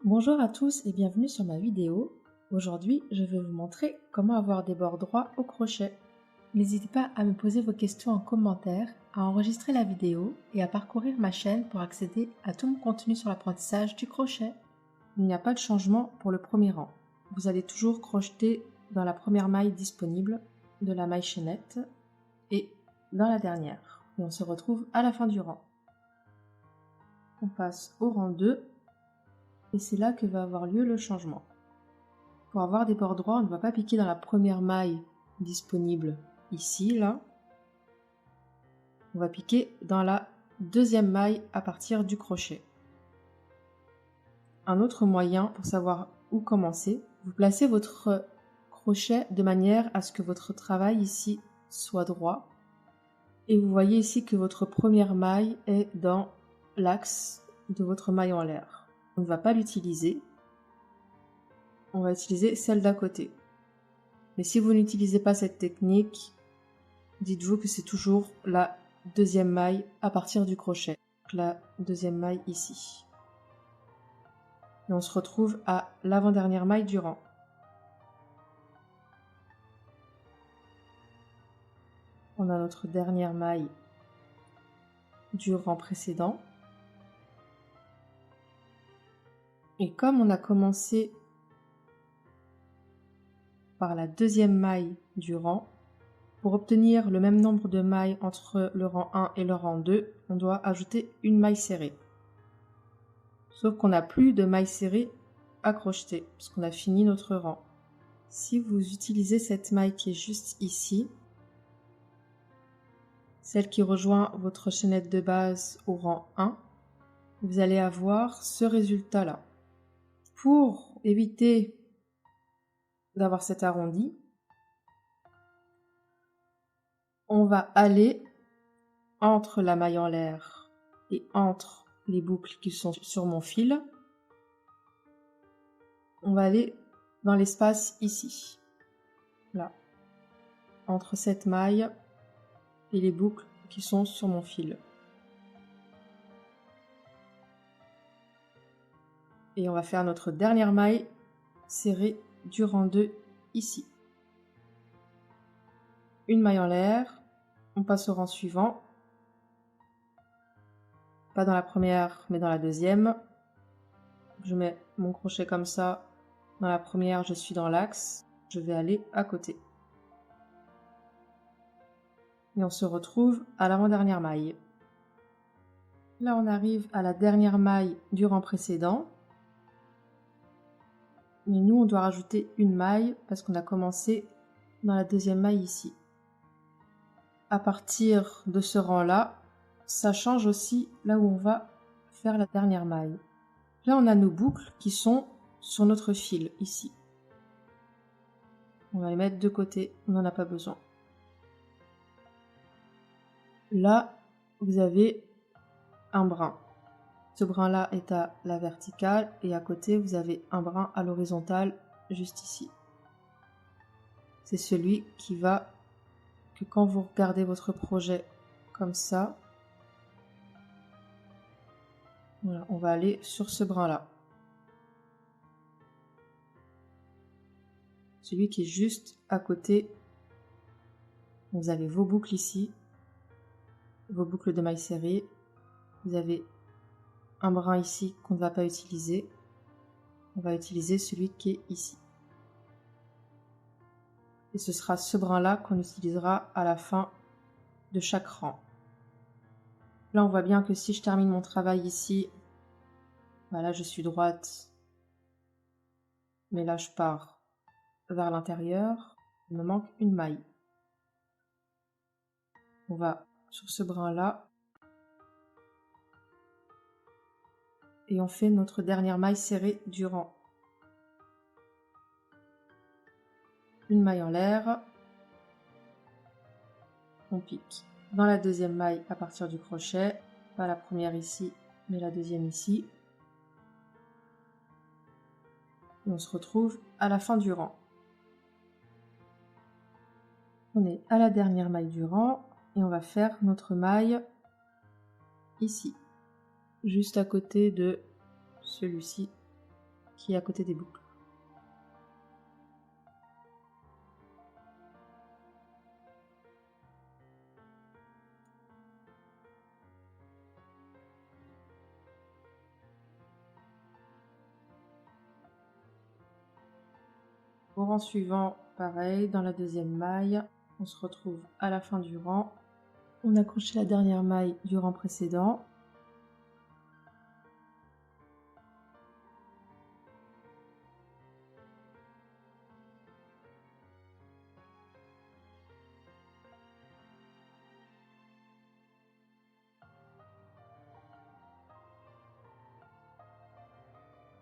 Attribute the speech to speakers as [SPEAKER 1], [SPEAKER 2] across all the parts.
[SPEAKER 1] Bonjour à tous et bienvenue sur ma vidéo. Aujourd'hui, je vais vous montrer comment avoir des bords droits au crochet. N'hésitez pas à me poser vos questions en commentaire, à enregistrer la vidéo et à parcourir ma chaîne pour accéder à tout mon contenu sur l'apprentissage du crochet. Il n'y a pas de changement pour le premier rang. Vous allez toujours crocheter dans la première maille disponible de la maille chaînette et dans la dernière. Et on se retrouve à la fin du rang. On passe au rang 2. Et c'est là que va avoir lieu le changement. Pour avoir des bords droits, on ne va pas piquer dans la première maille disponible ici, là. On va piquer dans la deuxième maille à partir du crochet. Un autre moyen pour savoir où commencer, vous placez votre crochet de manière à ce que votre travail ici soit droit. Et vous voyez ici que votre première maille est dans l'axe de votre maille en l'air. On ne va pas l'utiliser. On va utiliser celle d'à côté. Mais si vous n'utilisez pas cette technique, dites-vous que c'est toujours la deuxième maille à partir du crochet. Donc la deuxième maille ici. Et on se retrouve à l'avant-dernière maille du rang. On a notre dernière maille du rang précédent. Et comme on a commencé par la deuxième maille du rang, pour obtenir le même nombre de mailles entre le rang 1 et le rang 2, on doit ajouter une maille serrée. Sauf qu'on n'a plus de maille serrée à crocheter, puisqu'on a fini notre rang. Si vous utilisez cette maille qui est juste ici, celle qui rejoint votre chaînette de base au rang 1, vous allez avoir ce résultat-là. Pour éviter d'avoir cet arrondi, on va aller entre la maille en l'air et entre les boucles qui sont sur mon fil. On va aller dans l'espace ici, là, entre cette maille et les boucles qui sont sur mon fil. Et on va faire notre dernière maille serrée du rang 2 ici. Une maille en l'air, on passe au rang suivant. Pas dans la première, mais dans la deuxième. Je mets mon crochet comme ça. Dans la première, je suis dans l'axe. Je vais aller à côté. Et on se retrouve à l'avant-dernière maille. Là, on arrive à la dernière maille du rang précédent. Mais nous, on doit rajouter une maille parce qu'on a commencé dans la deuxième maille ici. À partir de ce rang-là, ça change aussi là où on va faire la dernière maille. Là, on a nos boucles qui sont sur notre fil ici. On va les mettre de côté, on n'en a pas besoin. Là, vous avez un brin. Ce brin-là est à la verticale et à côté, vous avez un brin à l'horizontale juste ici. C'est celui qui va, que quand vous regardez votre projet comme ça, voilà, on va aller sur ce brin-là. Celui qui est juste à côté. Vous avez vos boucles ici, vos boucles de mailles serrées. Vous avez un brin ici qu'on ne va pas utiliser. On va utiliser celui qui est ici. Et ce sera ce brin-là qu'on utilisera à la fin de chaque rang. Là, on voit bien que si je termine mon travail ici, voilà, je suis droite. Mais là, je pars vers l'intérieur. Il me manque une maille. On va sur ce brin-là. Et on fait notre dernière maille serrée du rang. Une maille en l'air. On pique dans la deuxième maille à partir du crochet. Pas la première ici, mais la deuxième ici. Et on se retrouve à la fin du rang. On est à la dernière maille du rang et on va faire notre maille ici, juste à côté de celui-ci qui est à côté des boucles. Au rang suivant, pareil, dans la deuxième maille, on se retrouve à la fin du rang. On a accroché la dernière maille du rang précédent.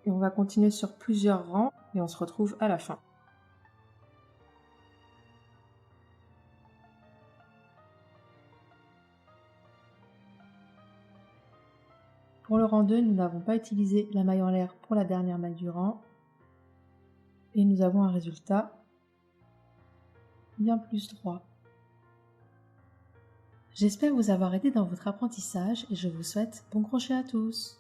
[SPEAKER 1] Et on va continuer sur plusieurs rangs et on se retrouve à la fin. Pour le rang 2, nous n'avons pas utilisé la maille en l'air pour la dernière maille du rang. Et nous avons un résultat bien plus droit. J'espère vous avoir aidé dans votre apprentissage et je vous souhaite bon crochet à tous!